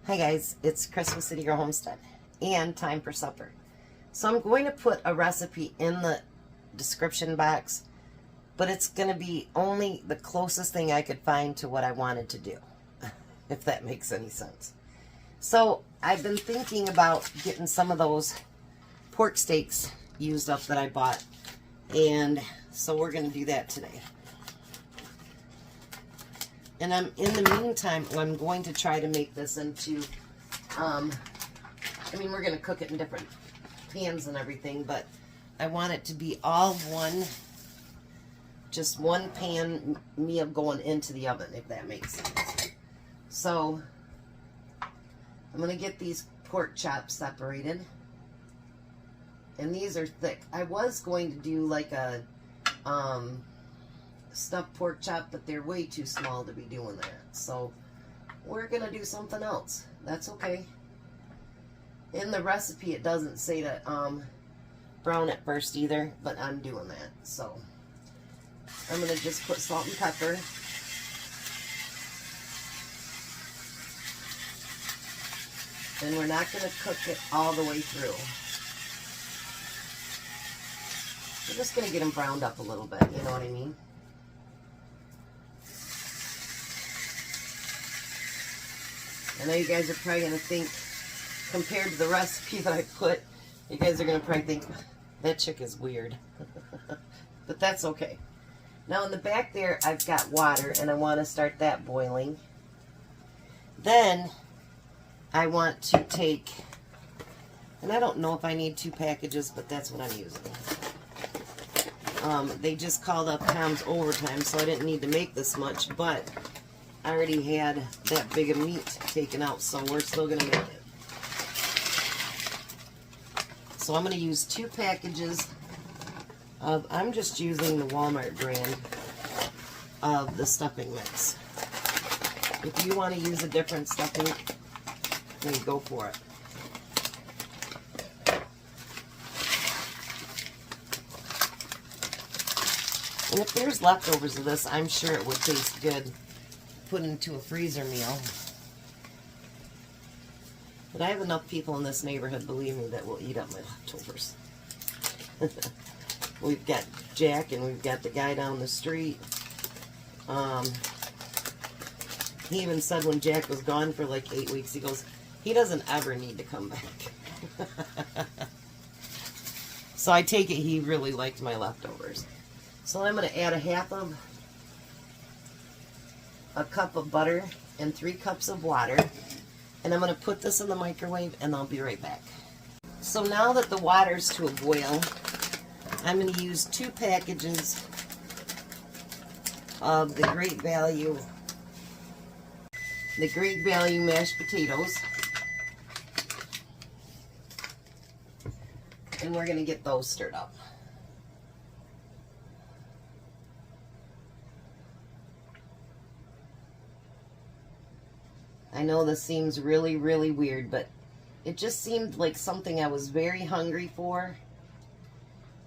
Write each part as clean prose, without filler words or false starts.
Hi guys, it's Christmas City Girl Homestead and time for supper. So I'm going to put a recipe in the description box, but it's going to be only the closest thing I could find to what I wanted to do, if that makes any sense. So I've been thinking about getting some of those pork steaks used up that I bought, and so we're going to do that today. And in the meantime, I'm going to try to make this into, we're going to cook it in different pans and everything, but I want it to be all one, just one pan meal going into the oven, if that makes sense. So, I'm going to get these pork chops separated. And these are thick. I was going to do like a, stuffed pork chop, but they're way too small to be doing that. So we're gonna do something else. That's okay. In the recipe it doesn't say to brown it first either, but I'm doing that. So I'm gonna just put salt and pepper. And we're not gonna cook it all the way through. We're just gonna get them browned up a little bit, you know what I mean? I know you guys are probably going to think, compared to the recipe that I put, you guys are going to probably think, that chick is weird. But that's okay. Now in the back there, I've got water, and I want to start that boiling. Then, I want to take, and I don't know if I need 2 packages, but that's what I'm using. They just called up Tom's overtime, so I didn't need to make this much, but I already had that big of meat taken out, so we're still going to make it. So I'm going to use 2 packages of, I'm just using the Walmart brand of the stuffing mix. If you want to use a different stuffing, then go for it. And if there's leftovers of this, I'm sure it would taste good put into a freezer meal. But I have enough people in this neighborhood, believe me, that will eat up my leftovers. We've got Jack and we've got the guy down the street. He even said when Jack was gone for like 8 weeks, he goes, he doesn't ever need to come back. So I take it he really liked my leftovers. So I'm going to add a cup of butter and 3 cups of water, and I'm going to put this in the microwave and I'll be right back. So now that the water's to a boil, I'm going to use 2 packages of the Great Value mashed potatoes, and we're going to get those stirred up. I know this seems really, really weird, but it just seemed like something I was very hungry for,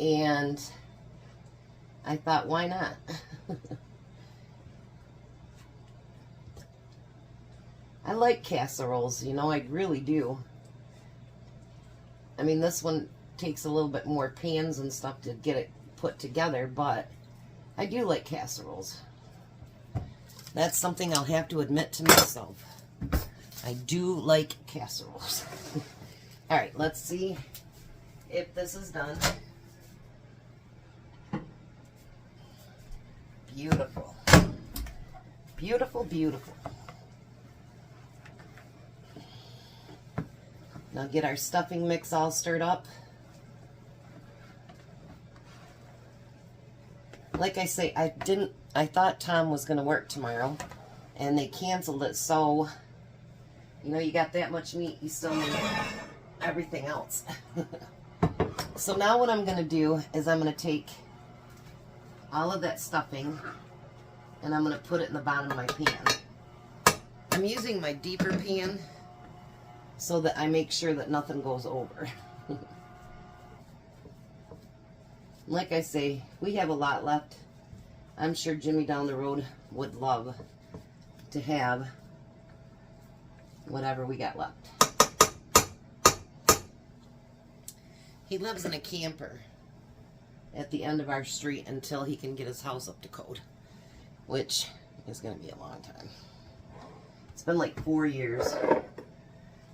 and I thought, why not? I like casseroles, you know, I really do. I mean, this one takes a little bit more pans and stuff to get it put together, but I do like casseroles. That's something I'll have to admit to myself. I do like casseroles. Alright, let's see if this is done. Beautiful. Beautiful, beautiful. Now get our stuffing mix all stirred up. Like I say, I thought Tom was going to work tomorrow, and they canceled it, so you know, you got that much meat, you still need everything else. So now what I'm going to do is I'm going to take all of that stuffing and I'm going to put it in the bottom of my pan. I'm using my deeper pan so that I make sure that nothing goes over. Like I say, we have a lot left. I'm sure Jimmy down the road would love to have whatever we got left. He lives in a camper at the end of our street until he can get his house up to code, which is going to be a long time. It's been like 4 years.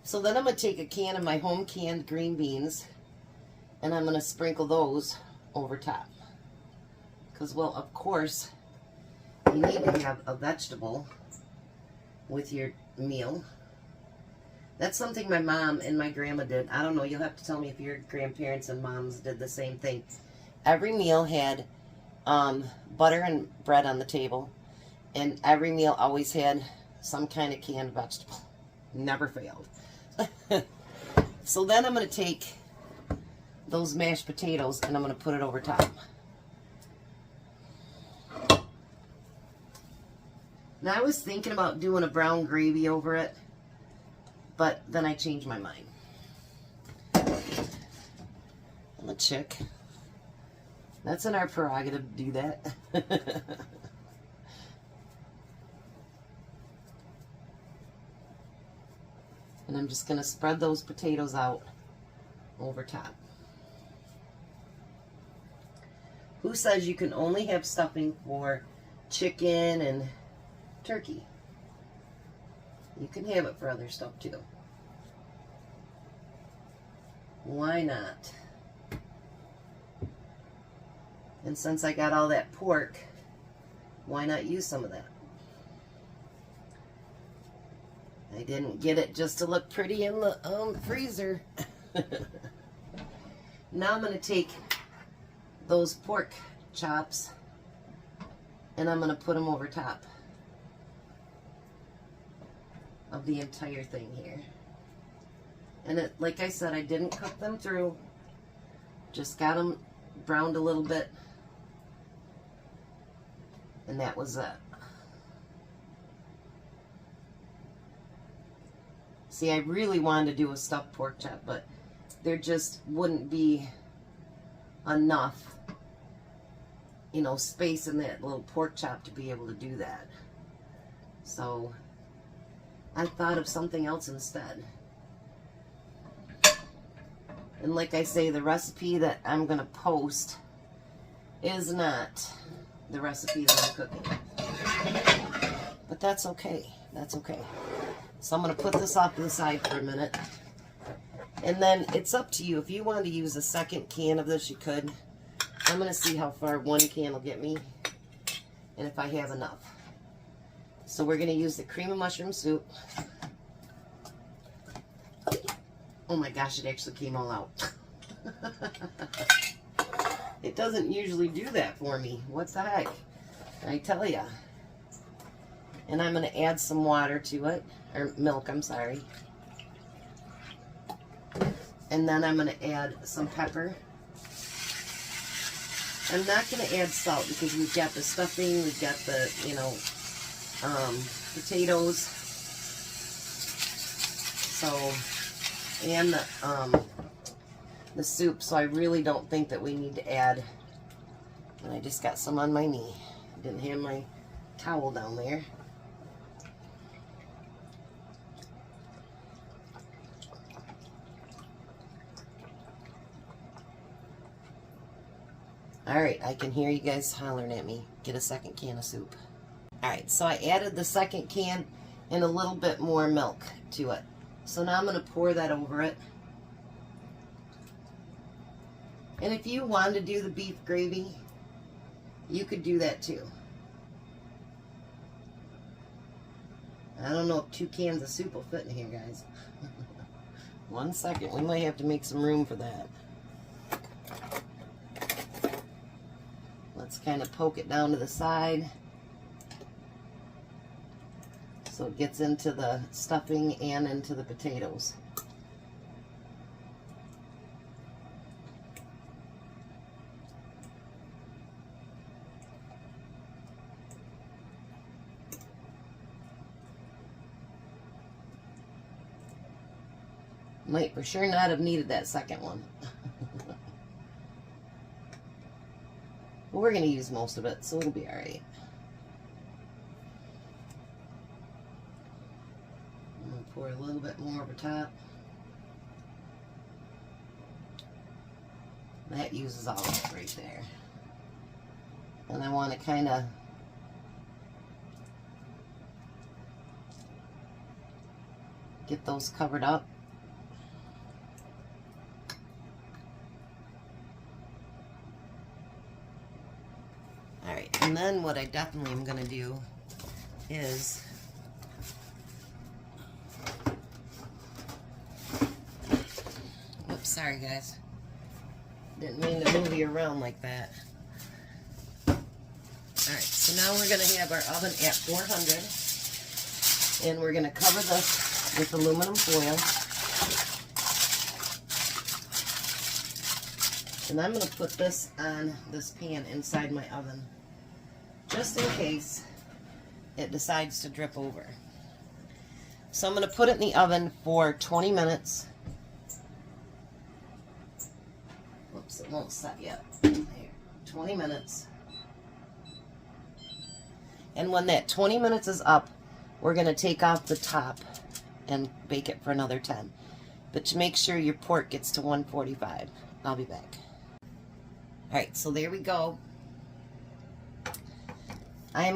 So then I'm going to take a can of my home canned green beans and I'm going to sprinkle those over top. Because, well, of course, you need to have a vegetable with your meal. That's something my mom and my grandma did. I don't know, you'll have to tell me if your grandparents and moms did the same thing. Every meal had butter and bread on the table, and every meal always had some kind of canned vegetable. Never failed. So then I'm going to take those mashed potatoes and I'm going to put it over top. Now I was thinking about doing a brown gravy over it, but then I changed my mind. I'm a chick. That's in our prerogative to do that. And I'm just going to spread those potatoes out over top. Who says you can only have stuffing for chicken and turkey? You can have it for other stuff too. Why not? And since I got all that pork, why not use some of that? I didn't get it just to look pretty in the freezer. Now I'm going to take those pork chops and I'm going to put them over top of the entire thing here. And it, like I said, I didn't cook them through. Just got them browned a little bit. And that was it. See, I really wanted to do a stuffed pork chop, but there just wouldn't be enough, you know, space in that little pork chop to be able to do that. So I thought of something else instead. And like I say, the recipe that I'm going to post is not the recipe that I'm cooking. But that's okay. That's okay. So I'm going to put this off to the side for a minute. And then it's up to you. If you want to use a second can of this, you could. I'm going to see how far one can will get me and if I have enough. So we're going to use the cream of mushroom soup. Oh my gosh, it actually came all out. It doesn't usually do that for me. What the heck? I tell ya. And I'm going to add some water to it. Or milk, I'm sorry. And then I'm going to add some pepper. I'm not going to add salt because we've got the stuffing, we've got the, you know, potatoes. So, and the soup. So I really don't think that we need to add. And I just got some on my knee. I didn't have my towel down there. Alright, I can hear you guys hollering at me. Get a second can of soup. Alright, so I added the second can and a little bit more milk to it. So now I'm going to pour that over it. And if you wanted to do the beef gravy, you could do that too. I don't know if 2 cans of soup will fit in here, guys. 1 second, we might have to make some room for that. Let's kind of poke it down to the side so it gets into the stuffing and into the potatoes. Might for sure not have needed that second one. But we're going to use most of it, so it'll be alright. I'm going to pour a little bit more over top. That uses all of it right there. And I want to kind of get those covered up. Alright, and then what I definitely am going to do is oops, sorry guys. Didn't mean to move you around like that. Alright, so now we're going to have our oven at 400. And we're going to cover this with aluminum foil. And I'm going to put this on this pan inside my oven, just in case it decides to drip over. So I'm going to put it in the oven for 20 minutes. Whoops, it won't set yet. There, 20 minutes. And when that 20 minutes is up, we're going to take off the top and bake it for another 10. But make sure your pork gets to 145. I'll be back. Alright, so there we go. I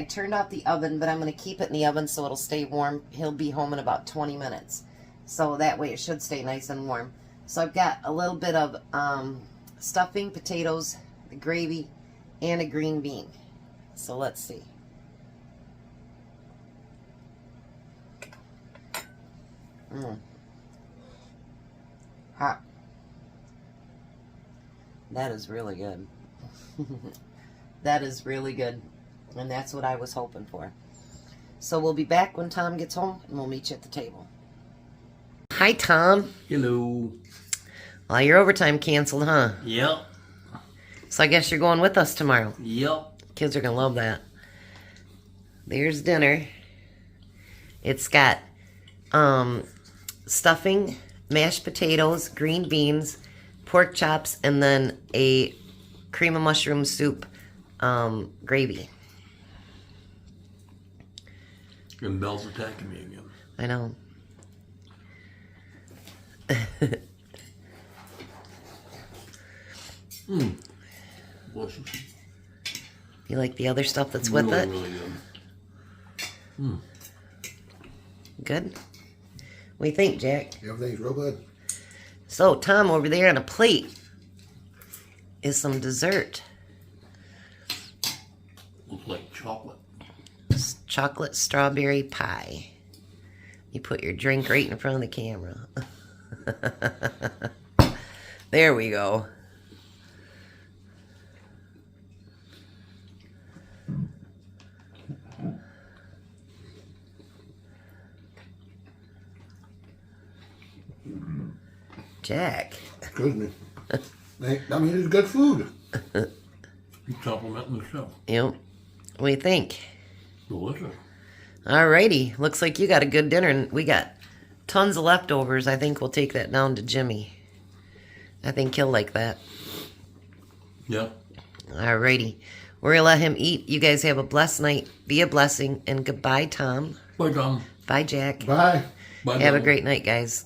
turned off the oven, but I'm going to keep it in the oven so it'll stay warm. He'll be home in about 20 minutes. So that way it should stay nice and warm. So I've got a little bit of stuffing, potatoes, the gravy, and a green bean. So let's see. Hot. That is really good. That is really good. And that's what I was hoping for. So we'll be back when Tom gets home, and we'll meet you at the table. Hi, Tom. Hello. Well, your overtime canceled, huh? Yep. So I guess you're going with us tomorrow. Yep. Kids are going to love that. There's dinner. It's got stuffing, mashed potatoes, green beans, pork chops, and then a cream of mushroom soup gravy. And Belle's attacking me again. I know. Delicious. You like the other stuff that's with it? Really good. Good? What do you think, Jack? Everything's real good. So, Tom, over there on a plate is some dessert. Looks like chocolate. It's chocolate strawberry pie. You put your drink right in front of the camera. There we go. Jack. Excuse me. I mean, it's good food. You complimenting the show. Yep. What do you think? Delicious. Alrighty. Looks like you got a good dinner, and we got tons of leftovers. I think we'll take that down to Jimmy. I think he'll like that. Yeah. Alrighty. We're going to let him eat. You guys have a blessed night. Be a blessing. And goodbye, Tom. Bye, Tom. Bye, Jack. Bye. Bye, Have a Bill. great night, guys.